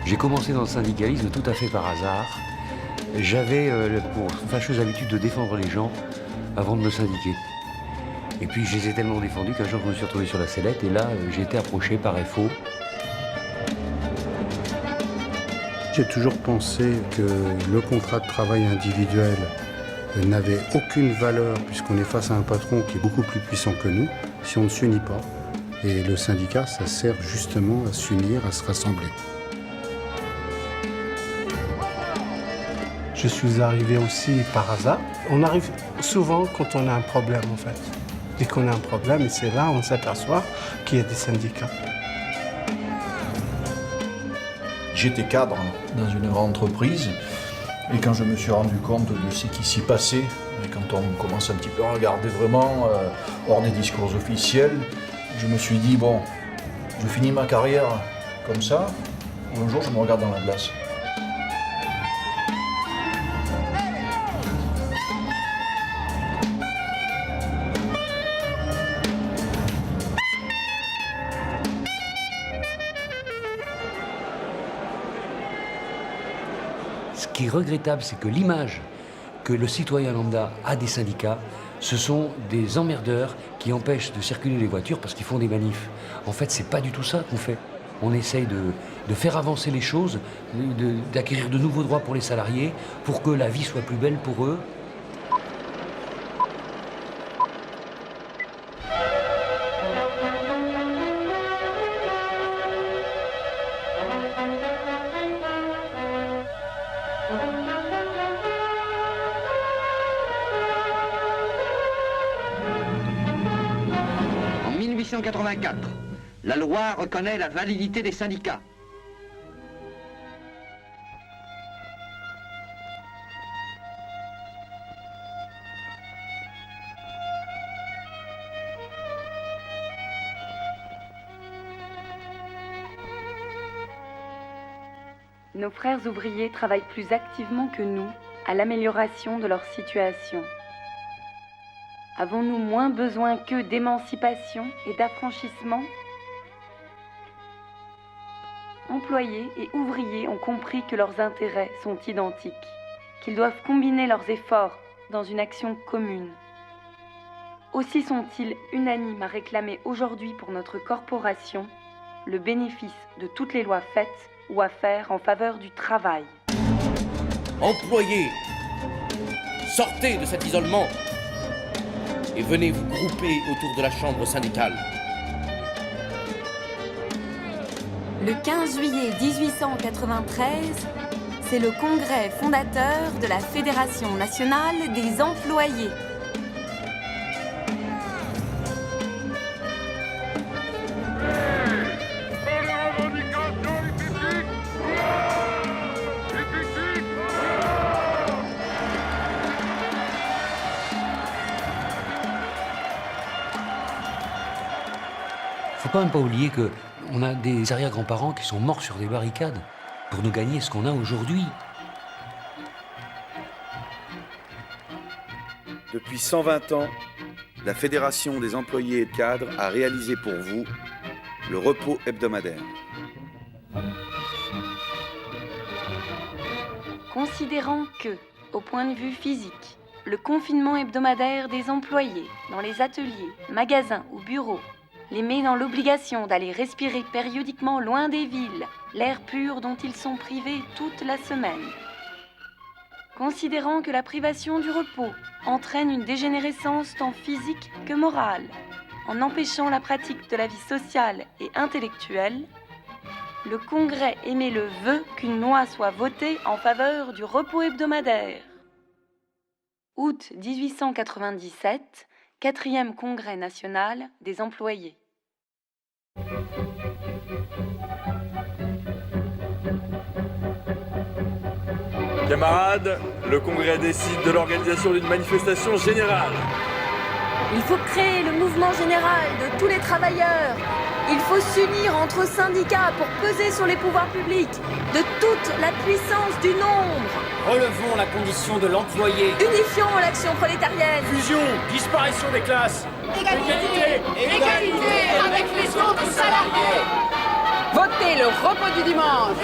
J'ai commencé dans le syndicalisme tout à fait par hasard. J'avais pour fâcheuse habitude de défendre les gens avant de me syndiquer. Et puis je les ai tellement défendus qu'un jour je me suis retrouvé sur la sellette et là j'ai été approché par FO. J'ai toujours pensé que le contrat de travail individuel n'avait aucune valeur puisqu'on est face à un patron qui est beaucoup plus puissant que nous si on ne s'unit pas. Et le syndicat, ça sert justement à s'unir, à se rassembler. Je suis arrivé aussi par hasard. On arrive souvent quand on a un problème en fait. Dès qu'on a un problème, et c'est là on s'aperçoit qu'il y a des syndicats. J'étais cadre dans une grande entreprise et quand je me suis rendu compte de ce qui s'y passait, et quand on commence un petit peu à regarder vraiment hors des discours officiels, je me suis dit bon, je finis ma carrière comme ça, ou un jour je me regarde dans la glace. Ce qui est regrettable, c'est que l'image que le citoyen lambda a des syndicats, ce sont des emmerdeurs qui empêchent de circuler les voitures parce qu'ils font des manifs. En fait, c'est pas du tout ça qu'on fait. On essaye de faire avancer les choses, d'acquérir de nouveaux droits pour les salariés, pour que la vie soit plus belle pour eux. En 1884, la loi reconnaît la validité des syndicats. Nos frères ouvriers travaillent plus activement que nous à l'amélioration de leur situation. Avons-nous moins besoin qu'eux d'émancipation et d'affranchissement ? Employés et ouvriers ont compris que leurs intérêts sont identiques, qu'ils doivent combiner leurs efforts dans une action commune. Aussi sont-ils unanimes à réclamer aujourd'hui pour notre corporation le bénéfice de toutes les lois faites ou à faire en faveur du travail. Employés, sortez de cet isolement et venez vous grouper autour de la chambre syndicale. Le 15 juillet 1893, c'est le congrès fondateur de la Fédération nationale des employés. Faut quand même pas oublier qu'on a des arrière-grands-parents qui sont morts sur des barricades pour nous gagner ce qu'on a aujourd'hui. Depuis 120 ans, la Fédération des employés et cadres a réalisé pour vous le repos hebdomadaire. Considérant que, au point de vue physique, le confinement hebdomadaire des employés dans les ateliers, magasins ou bureaux les met dans l'obligation d'aller respirer périodiquement loin des villes l'air pur dont ils sont privés toute la semaine. Considérant que la privation du repos entraîne une dégénérescence tant physique que morale, en empêchant la pratique de la vie sociale et intellectuelle, le Congrès émet le vœu qu'une loi soit votée en faveur du repos hebdomadaire. Août 1897, 4e Congrès national des employés. Camarades, le Congrès décide de l'organisation d'une manifestation générale. Il faut créer le mouvement général de tous les travailleurs. Il faut s'unir entre syndicats pour peser sur les pouvoirs publics de toute la puissance du nombre. Relevons la condition de l'employé. Unifions l'action prolétarienne. Fusion, disparition des classes. Égalité, égalité avec les autres salariés. Votez le repos du dimanche.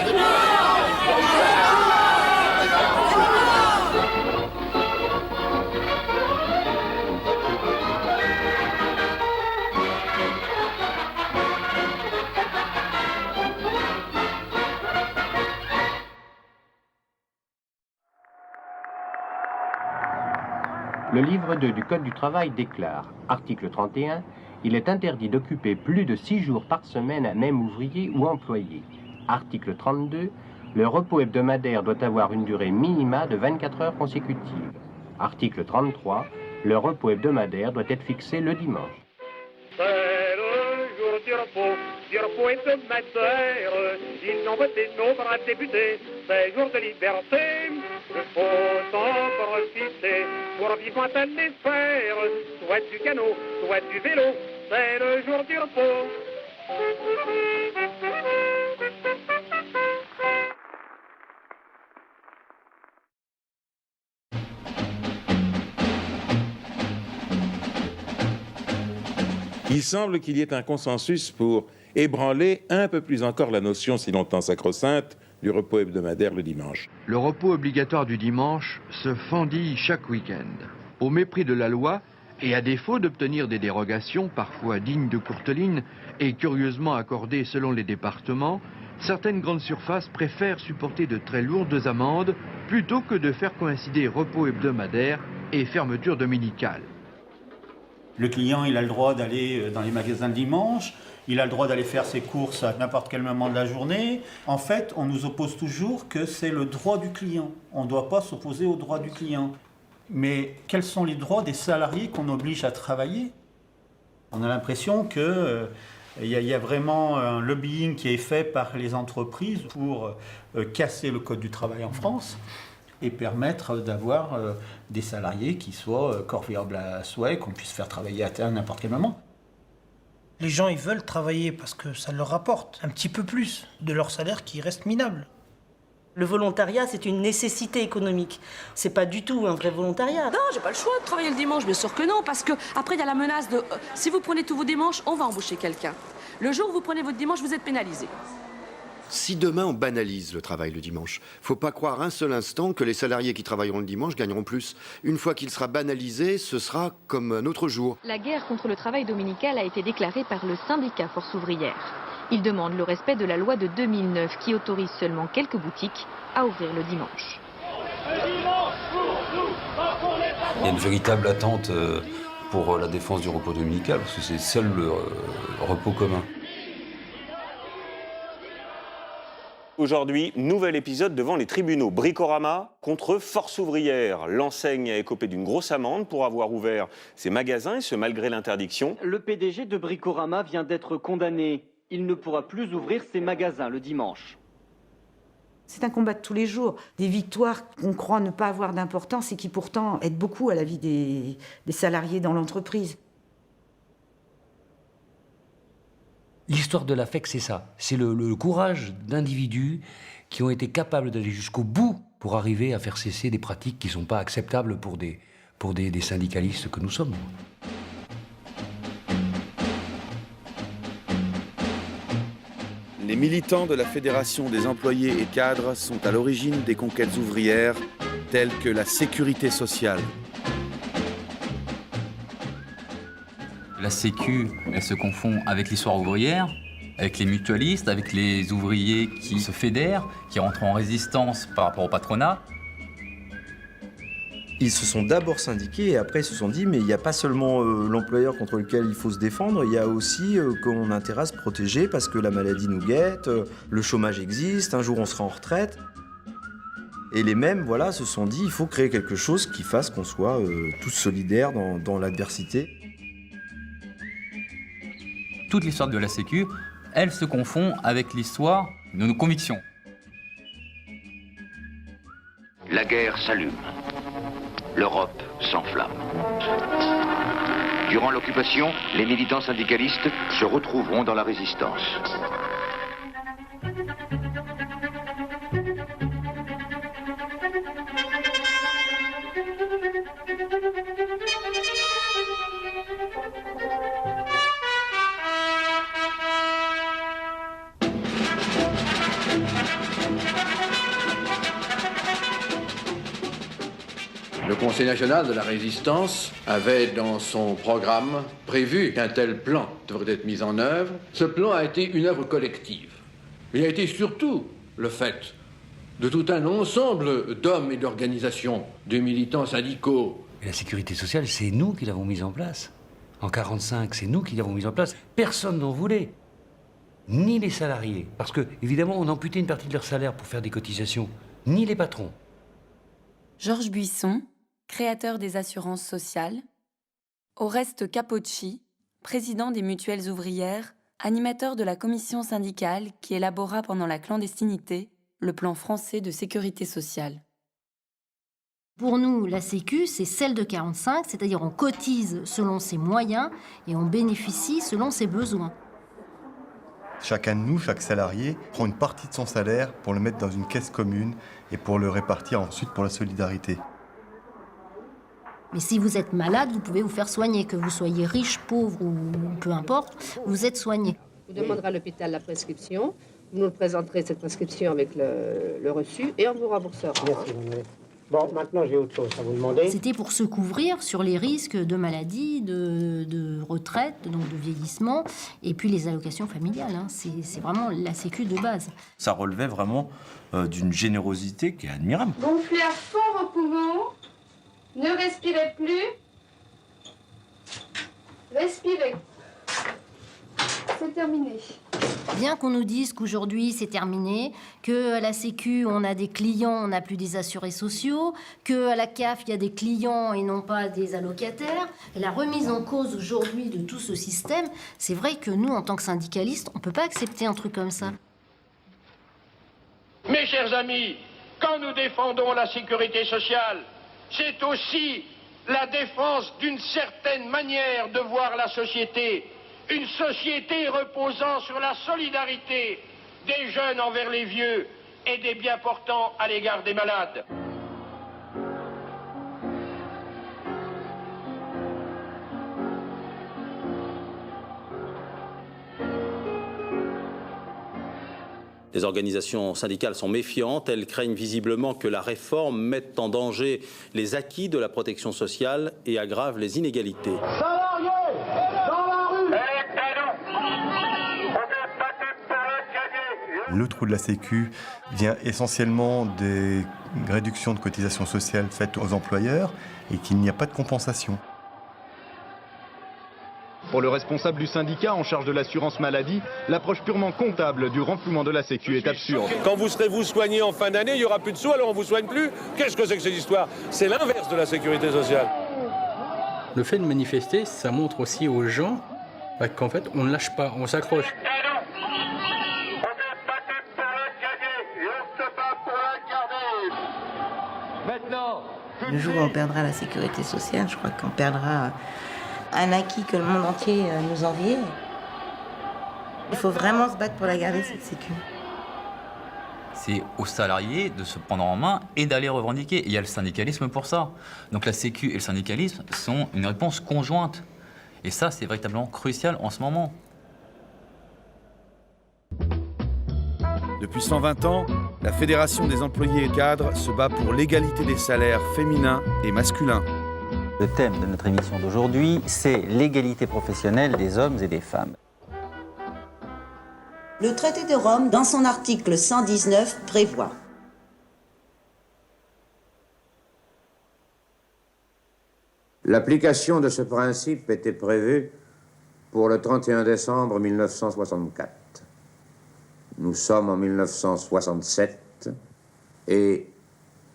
Le livre 2 du Code du travail déclare, article 31, il est interdit d'occuper plus de 6 jours par semaine un même ouvrier ou employé. Article 32, le repos hebdomadaire doit avoir une durée minima de 24 heures consécutives. Article 33, le repos hebdomadaire doit être fixé le dimanche. C'est le jour du repos hebdomadaire. Ils ont voté nos braves députés, c'est jour de liberté. Il faut en profiter pour vivre à les faire, soit du canot, soit du vélo, c'est le jour du repos. Il semble qu'il y ait un consensus pour ébranler un peu plus encore la notion si longtemps sacro-sainte du repos hebdomadaire le dimanche. Le repos obligatoire du dimanche se fendille chaque week-end. Au mépris de la loi, et à défaut d'obtenir des dérogations, parfois dignes de Courteline, et curieusement accordées selon les départements, certaines grandes surfaces préfèrent supporter de très lourdes amendes plutôt que de faire coïncider repos hebdomadaire et fermeture dominicale. Le client, il a le droit d'aller dans les magasins le dimanche, il a le droit d'aller faire ses courses à n'importe quel moment de la journée. En fait, on nous oppose toujours que c'est le droit du client. On ne doit pas s'opposer au droit du client. Mais quels sont les droits des salariés qu'on oblige à travailler? On a l'impression qu'il y a vraiment un lobbying qui est fait par les entreprises pour casser le code du travail en France et permettre d'avoir des salariés qui soient corvéables à souhait, qu'on puisse faire travailler à n'importe quel moment. Les gens, ils veulent travailler parce que ça leur rapporte un petit peu plus de leur salaire qui reste minable. Le volontariat, c'est une nécessité économique. C'est pas du tout un vrai volontariat. Non, j'ai pas le choix de travailler le dimanche, bien sûr que non, parce que après il y a la menace de si vous prenez tous vos dimanches, on va embaucher quelqu'un. Le jour où vous prenez votre dimanche, vous êtes pénalisé. Si demain on banalise le travail le dimanche, faut pas croire un seul instant que les salariés qui travailleront le dimanche gagneront plus. Une fois qu'il sera banalisé, ce sera comme un autre jour. La guerre contre le travail dominical a été déclarée par le syndicat Force ouvrière. Il demande le respect de la loi de 2009 qui autorise seulement quelques boutiques à ouvrir le dimanche. Il y a une véritable attente pour la défense du repos dominical, parce que c'est seul le repos commun. Aujourd'hui, nouvel épisode devant les tribunaux. Bricorama contre Force ouvrière. L'enseigne a écopé d'une grosse amende pour avoir ouvert ses magasins, et ce malgré l'interdiction. Le PDG de Bricorama vient d'être condamné. Il ne pourra plus ouvrir ses magasins le dimanche. C'est un combat de tous les jours. Des victoires qu'on croit ne pas avoir d'importance et qui pourtant aident beaucoup à la vie des salariés dans l'entreprise. L'histoire de la FEC, c'est ça. C'est le courage d'individus qui ont été capables d'aller jusqu'au bout pour arriver à faire cesser des pratiques qui ne sont pas acceptables pour des syndicalistes que nous sommes. Les militants de la Fédération des employés et cadres sont à l'origine des conquêtes ouvrières telles que la sécurité sociale. La Sécu, elle se confond avec l'histoire ouvrière, avec les mutualistes, avec les ouvriers qui se fédèrent, qui rentrent en résistance par rapport au patronat. Ils se sont d'abord syndiqués et après ils se sont dit mais il n'y a pas seulement l'employeur contre lequel il faut se défendre, il y a aussi qu'on a intérêt à se protéger parce que la maladie nous guette, le chômage existe, un jour on sera en retraite. Et les mêmes se sont dit il faut créer quelque chose qui fasse qu'on soit tous solidaires dans l'adversité. Toute l'histoire de la Sécu, elle se confond avec l'histoire de nos convictions. La guerre s'allume. L'Europe s'enflamme. Durant l'occupation, les militants syndicalistes se retrouveront dans la résistance. Le Conseil national de la résistance avait dans son programme prévu qu'un tel plan devrait être mis en œuvre. Ce plan a été une œuvre collective. Il a été surtout le fait de tout un ensemble d'hommes et d'organisations, de militants syndicaux Et la sécurité sociale, c'est nous qui l'avons mise en place. En 1945, c'est nous qui l'avons mise en place. Personne n'en voulait. Ni les salariés. Parce que, évidemment, on amputait une partie de leur salaire pour faire des cotisations. Ni les patrons. Georges Buisson, créateur des assurances sociales. Oreste Capocci, président des mutuelles ouvrières, animateur de la commission syndicale qui élabora pendant la clandestinité le plan français de sécurité sociale. Pour nous, la Sécu, c'est celle de 45, c'est-à-dire on cotise selon ses moyens et on bénéficie selon ses besoins. Chacun de nous, chaque salarié, prend une partie de son salaire pour le mettre dans une caisse commune et pour le répartir ensuite pour la solidarité. Mais si vous êtes malade, vous pouvez vous faire soigner, que vous soyez riche, pauvre ou peu importe, vous êtes soigné. Vous demanderez à l'hôpital la prescription, vous nous présenterez cette prescription avec le reçu et on vous remboursera. Merci, mademoiselle. Bon, maintenant j'ai autre chose à vous demander. C'était pour se couvrir sur les risques de maladie, de retraite, donc de vieillissement, et puis les allocations familiales. Hein. C'est vraiment la Sécu de base. Ça relevait vraiment d'une générosité qui est admirable. Gonflez à fond vos poumons, ne respirez plus, respirez. C'est terminé. Bien qu'on nous dise qu'aujourd'hui c'est terminé, qu'à la Sécu on a des clients, on n'a plus des assurés sociaux, qu'à la CAF il y a des clients et non pas des allocataires, et la remise en cause aujourd'hui de tout ce système, c'est vrai que nous en tant que syndicalistes, on ne peut pas accepter un truc comme ça. Mes chers amis, quand nous défendons la sécurité sociale, c'est aussi la défense d'une certaine manière de voir la société. Une société reposant sur la solidarité des jeunes envers les vieux et des bien portants à l'égard des malades. Les organisations syndicales sont méfiantes, elles craignent visiblement que la réforme mette en danger les acquis de la protection sociale et aggrave les inégalités. Salariés, dans la rue! Le trou de la Sécu vient essentiellement des réductions de cotisations sociales faites aux employeurs et qu'il n'y a pas de compensation. Pour le responsable du syndicat en charge de l'assurance maladie, l'approche purement comptable du renflouement de la Sécu est absurde. Quand vous serez vous soigné en fin d'année, il n'y aura plus de sous, alors on ne vous soigne plus. Qu'est-ce que c'est que cette histoire? C'est l'inverse de la sécurité sociale. Le fait de manifester, ça montre aussi aux gens qu'en fait, on ne lâche pas, on s'accroche. Le jour où on perdra la sécurité sociale, je crois qu'on perdra un acquis que le monde entier nous enviait. Il faut vraiment se battre pour la garder, cette sécu. C'est aux salariés de se prendre en main et d'aller revendiquer. Et il y a le syndicalisme pour ça. Donc la Sécu et le syndicalisme sont une réponse conjointe. Et ça, c'est véritablement crucial en ce moment. Depuis 120 ans, la Fédération des employés et cadres se bat pour l'égalité des salaires féminins et masculins. Le thème de notre émission d'aujourd'hui, c'est l'égalité professionnelle des hommes et des femmes. Le traité de Rome, dans son article 119, prévoit: l'application de ce principe était prévue pour le 31 décembre 1964. Nous sommes en 1967 et,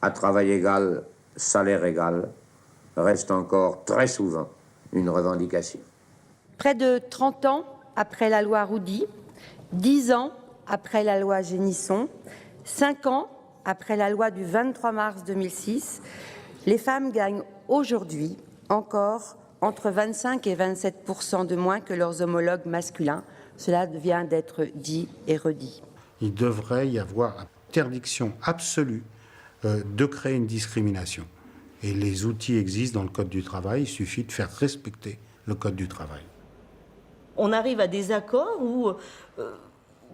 à travail égal, salaire égal, reste encore très souvent une revendication. Près de 30 ans après la loi Roudy, 10 ans après la loi Génisson, 5 ans après la loi du 23 mars 2006, les femmes gagnent aujourd'hui encore entre 25 et 27% de moins que leurs homologues masculins. Cela vient d'être dit et redit. Il devrait y avoir interdiction absolue de créer une discrimination. Et les outils existent dans le Code du travail, il suffit de faire respecter le Code du travail. On arrive à des accords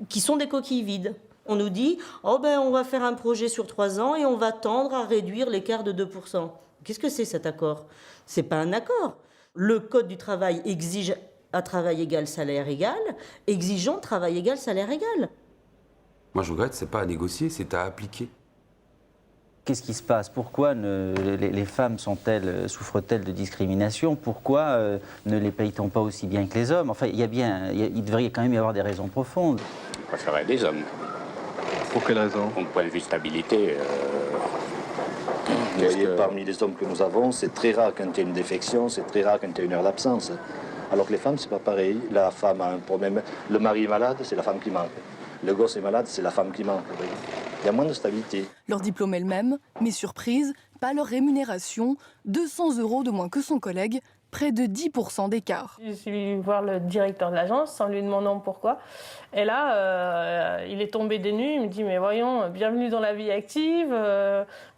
qui sont des coquilles vides. On nous dit on va faire un projet sur 3 ans et on va tendre à réduire l'écart de 2%. Qu'est-ce que c'est cet accord? C'est pas un accord. Le Code du travail exige à travail égal, salaire égal. Exigeons travail égal, salaire égal. Moi, je regrette, c'est pas à négocier, c'est à appliquer. Qu'est-ce qui se passe? Pourquoi les femmes souffrent-elles de discrimination? Pourquoi ne les paye-t-on pas aussi bien que les hommes? Enfin, il devrait quand même y avoir des raisons profondes. Je préférerais des hommes. Pour quelle raison? Au point de vue stabilité. Vous voyez, parmi les hommes que nous avons, c'est très rare quand il y a une défection, c'est très rare quand il y a une heure d'absence. Alors que les femmes, c'est pas pareil. La femme a un problème. Le mari est malade, c'est la femme qui manque. Le gosse est malade, c'est la femme qui manque. Il y a moins de stabilité. Leur diplôme est le même, mais surprise, pas leur rémunération, 200 € de moins que son collègue, près de 10% d'écart. Je suis voir le directeur de l'agence en lui demandant pourquoi. Et là, il est tombé des nues, il me dit « Mais voyons, bienvenue dans la vie active,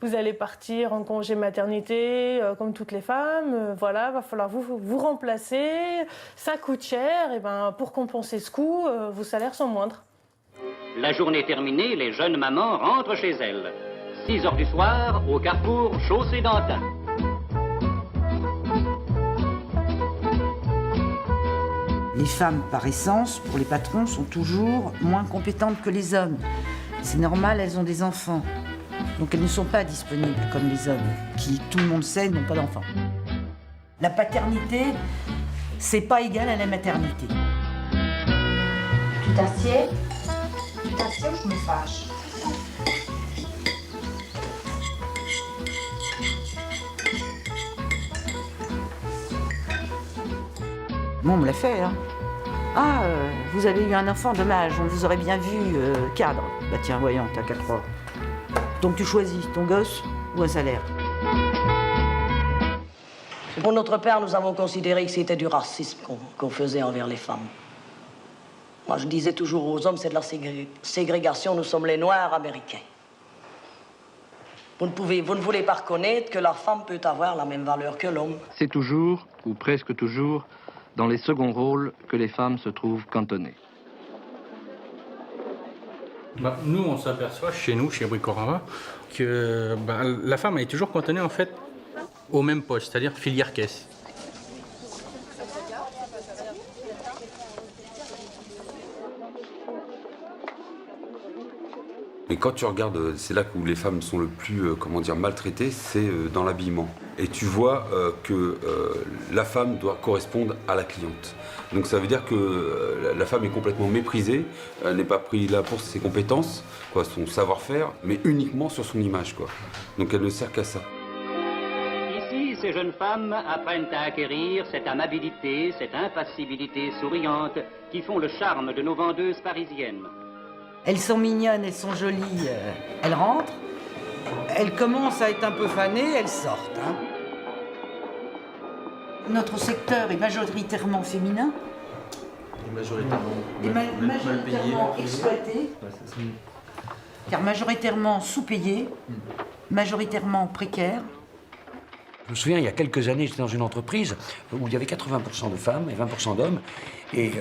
vous allez partir en congé maternité comme toutes les femmes, voilà, va falloir vous remplacer, ça coûte cher, et ben, pour compenser ce coût, vos salaires sont moindres. » La journée terminée, les jeunes mamans rentrent chez elles. 6 heures du soir, au carrefour Chaussée-d'Antin. Les femmes, par essence, pour les patrons, sont toujours moins compétentes que les hommes. C'est normal, elles ont des enfants. Donc elles ne sont pas disponibles comme les hommes, qui, tout le monde sait, n'ont pas d'enfants. La paternité, c'est pas égal à la maternité. Tu t'assieds? Je me fâche. Bon, on me l'a fait, hein. Ah, vous avez eu un enfant, dommage, on vous aurait bien vu cadre. Bah tiens, voyons, t'as 4 ans. Donc tu choisis ton gosse ou un salaire. Pour notre père, nous avons considéré que c'était du racisme qu'on faisait envers les femmes. Moi, je disais toujours aux hommes, c'est de la ségrégation, nous sommes les Noirs américains. Vous ne voulez pas reconnaître que la femme peut avoir la même valeur que l'homme. C'est toujours, ou presque toujours, dans les seconds rôles que les femmes se trouvent cantonnées. Nous, on s'aperçoit chez nous, chez Bricorama, que la femme est toujours cantonnée en fait au même poste, c'est-à-dire filière caisse. Mais quand tu regardes, c'est là où les femmes sont le plus, maltraitées, c'est dans l'habillement. Et tu vois que la femme doit correspondre à la cliente. Donc ça veut dire que la femme est complètement méprisée, elle n'est pas prise là pour ses compétences, son savoir-faire, mais uniquement sur son image, Donc elle ne sert qu'à ça. Ici, ces jeunes femmes apprennent à acquérir cette amabilité, cette impassibilité souriante qui font le charme de nos vendeuses parisiennes. Elles sont mignonnes, elles sont jolies, elles rentrent. Elles commencent à être un peu fanées, elles sortent. Hein. Notre secteur est majoritairement féminin. Et majoritairement exploité. Car majoritairement sous-payé, majoritairement précaire. Je me souviens, il y a quelques années, j'étais dans une entreprise où il y avait 80% de femmes et 20% d'hommes. Et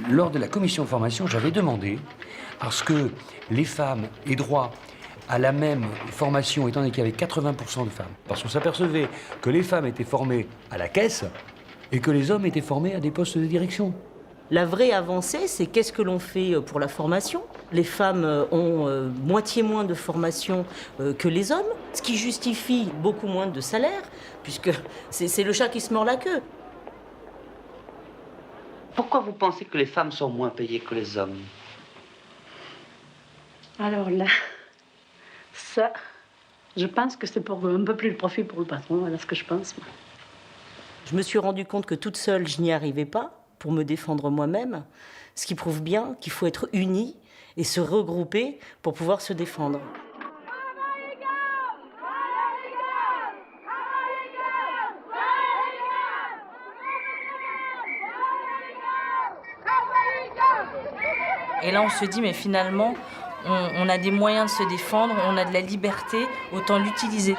lors de la commission de formation, j'avais demandé à ce que les femmes aient droit à la même formation, étant donné qu'il y avait 80% de femmes. Parce qu'on s'apercevait que les femmes étaient formées à la caisse et que les hommes étaient formés à des postes de direction. La vraie avancée, c'est qu'est-ce que l'on fait pour la formation. Les femmes ont moitié moins de formation que les hommes, ce qui justifie beaucoup moins de salaire, puisque c'est le chat qui se mord la queue. Pourquoi vous pensez que les femmes sont moins payées que les hommes? Alors là, ça, je pense que c'est pour un peu plus de profit pour le patron, voilà ce que je pense. Moi. Je me suis rendu compte que toute seule, je n'y arrivais pas pour me défendre moi-même, ce qui prouve bien qu'il faut être unis et se regrouper pour pouvoir se défendre. Et là, on se dit, mais finalement, on a des moyens de se défendre, on a de la liberté, autant l'utiliser.